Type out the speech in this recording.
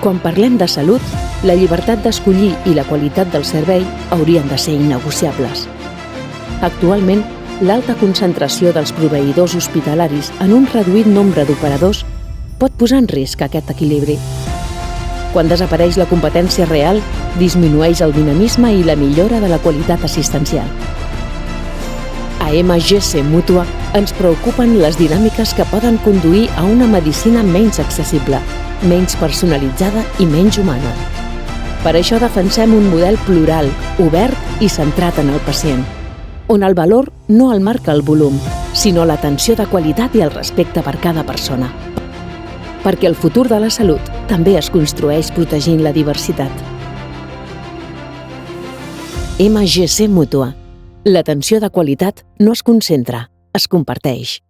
Quan parlem de salut, la llibertat d'escollir i la qualitat del servei haurien de ser innegociables. Actualment, l'alta concentració dels proveïdors hospitalaris en un reduït nombre d'operadors pot posar en risc aquest equilibri. Quan desapareix la competència real, disminueix el dinamisme i la millora de la qualitat assistencial. A MGC Mútua ens preocupen les dinàmiques que poden conduir a una medicina menys accessible, menys personalitzada i menys humana. Per això defensem un model plural, obert i centrat en el pacient, on el valor no el marca el volum, sinó l'atenció de qualitat i el respecte per cada persona. Perquè el futur de la salut també es construeix protegint la diversitat. MGC Mútua. L'atenció de qualitat no es concentra, es comparteix.